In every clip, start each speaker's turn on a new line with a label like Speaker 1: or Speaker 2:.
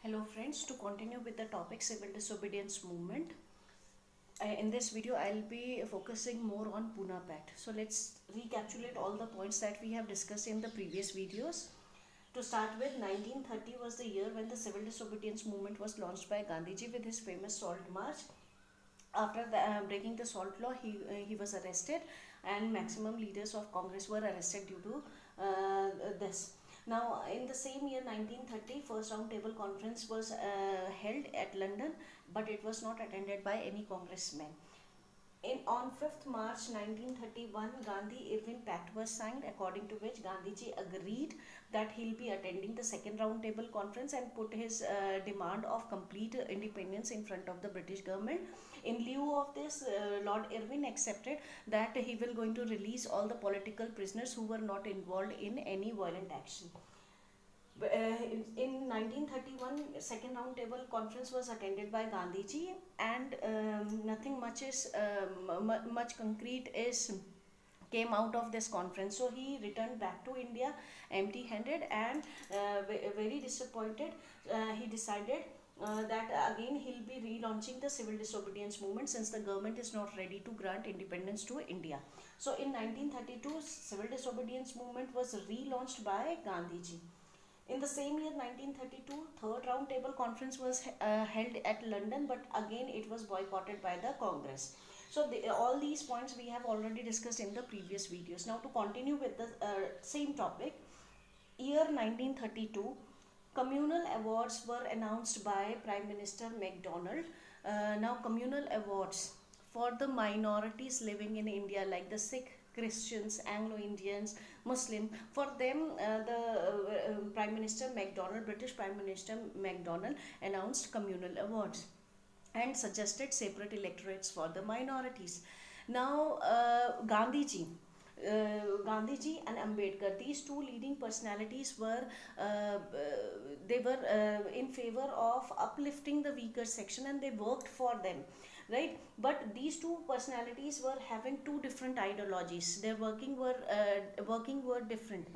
Speaker 1: Hello friends, to continue with the topic civil disobedience movement. In this video I'll be focusing more on Pune Pact. So let's recapitulate all the points that we have discussed in the previous videos. To start with, 1930 was the year when the civil disobedience movement was launched by Gandhiji with his famous Salt March. After breaking the salt law, he was arrested, and maximum leaders of Congress were arrested due to this. Now, in the same year, 1930, first round table conference was held at London, but it was not attended by any congressmen. On 5th March 1931, Gandhi-Irwin Pact was signed, according to which Gandhiji agreed that he'll be attending the second round table conference and put his demand of complete independence in front of the British government. In lieu of this, Lord Irwin accepted that he will going to release all the political prisoners who were not involved in any violent action. In 1931, second round table conference was attended by Gandhiji, and nothing much is much concrete is came out of this conference. So he returned back to India empty handed and very disappointed. He decided that again he'll be relaunching the civil disobedience movement, since the government is not ready to grant independence to India. So in 1932, civil disobedience movement was relaunched by Gandhiji. In the same year, 1932, third round table conference was held at London, but again it was boycotted by the Congress. So all these points we have already discussed in the previous videos. Now to continue with the same topic, year 1932, communal awards were announced by Prime Minister MacDonald. Now communal awards for the minorities living in India, like the Sikh, Christians, Anglo-Indians, Muslim, for them the Prime Minister MacDonald, British Prime Minister MacDonald, announced communal awards and suggested separate electorates for the minorities. Now Gandhiji and Ambedkar, these two leading personalities were in favor of uplifting the weaker section, and they worked for them, right? But these two personalities were having two different ideologies. Their working were different,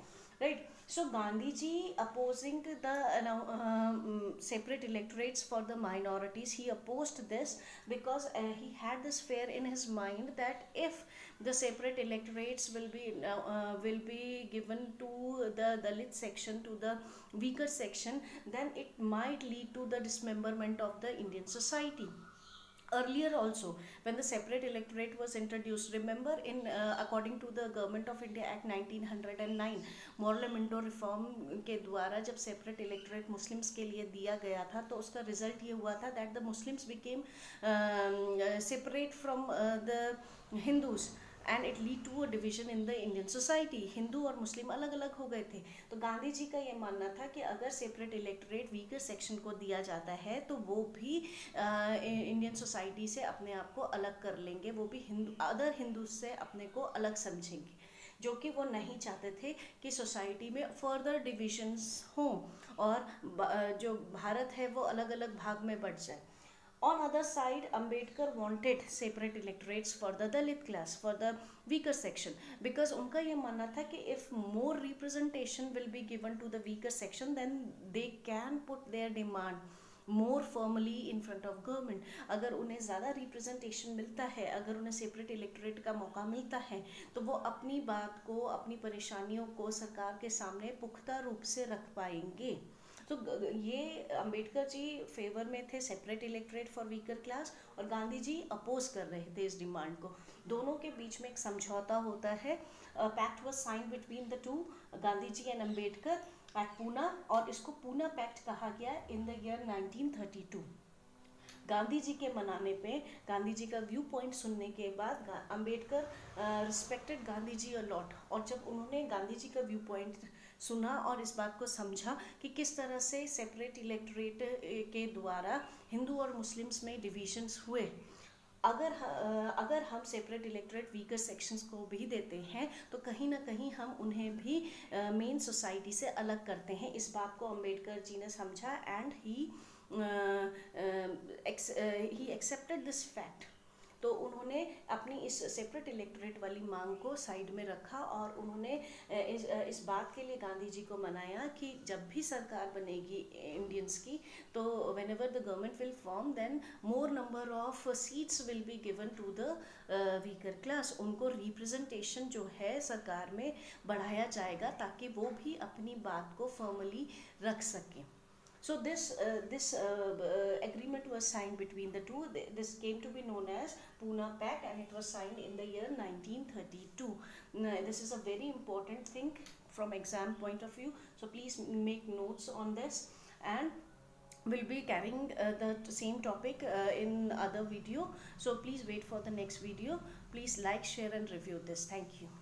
Speaker 1: right? So Gandhiji opposing the separate electorates for the minorities, he opposed this because he had this fear in his mind that if the separate electorates will be given to the Dalit section, to the weaker section, then it might lead to the dismemberment of the Indian society. Earlier also, when the separate electorate was introduced, remember, in according to the Government of India Act 1909, मॉर्लेमेंटो reform के द्वारा जब separate electorate Muslims के लिए दिया गया था, तो उसका रिजल्ट ये हुआ था that the Muslims became separate from the Hindus, and it lead to a division in the Indian society. Hindu और मुस्लिम अलग अलग हो गए थे. तो गांधी जी का ये मानना था कि अगर सेपरेट इलेक्टोरेट वीकर सेक्शन को दिया जाता है तो वो भी इंडियन सोसाइटी से अपने आप को अलग कर लेंगे, वो भी अदर हिंदू से अपने को अलग समझेंगे, जो कि वो नहीं चाहते थे कि सोसाइटी में फर्दर डिविजन्स हों और जो भारत है वो अलग अलग भाग में बढ़ जाए. On other side, Ambedkar wanted separate electorates for the Dalit class, for the weaker section, because उनका ये मानना था कि if more representation will be given to the weaker section, then they can put their demand more firmly in front of government. अगर उन्हें ज़्यादा representation मिलता है, अगर उन्हें separate electorate का मौका मिलता है, तो वो अपनी बात को, अपनी परेशानियों को सरकार के सामने पुख्ता रूप से रख पाएंगे. तो ये अंबेडकर जी फेवर में थे separate electorate for weaker class, और गांधी जी अपोज कर रहे थे इस डिमांड को. दोनों के बीच में एक समझौता होता है. Pact was signed between the two, Gandhi ji and Ambedkar, at Poona, और इसको पूना पैक्ट कहा गया in the year 1932. Gandhi ji के मनाने पे, गांधी जी का व्यू पॉइंट सुनने के बाद Ambedkar respected Gandhi ji a lot, और जब उन्होंने गांधी जी का व्यू पॉइंट सुना और इस बात को समझा कि किस तरह से सेपरेट इलेक्टोरेट के द्वारा हिंदू और मुस्लिम्स में डिविजन्स हुए, अगर हम सेपरेट इलेक्टोरेट वीकर सेक्शंस को भी देते हैं तो कहीं ना कहीं हम उन्हें भी मेन सोसाइटी से अलग करते हैं. इस बात को अंबेडकर जी ने समझा, and he accepted this fact. तो उन्होंने अपनी इस सेपरेट इलेक्टोरेट वाली मांग को साइड में रखा और उन्होंने इस बात के लिए गांधी जी को मनाया कि जब भी सरकार बनेगी इंडियंस की, तो whenever the government will form, then more number of seats will be given to the weaker class. उनको रिप्रेजेंटेशन जो है सरकार में बढ़ाया जाएगा ताकि वो भी अपनी बात को फॉर्मली रख सकें। So this agreement was signed between the two. This came to be known as Pune Pact, and it was signed in the year 1932. This is a very important thing from exam point of view. So please make notes on this, and we'll be carrying the same topic in other video. So please wait for the next video. Please like, share, and review this. Thank you.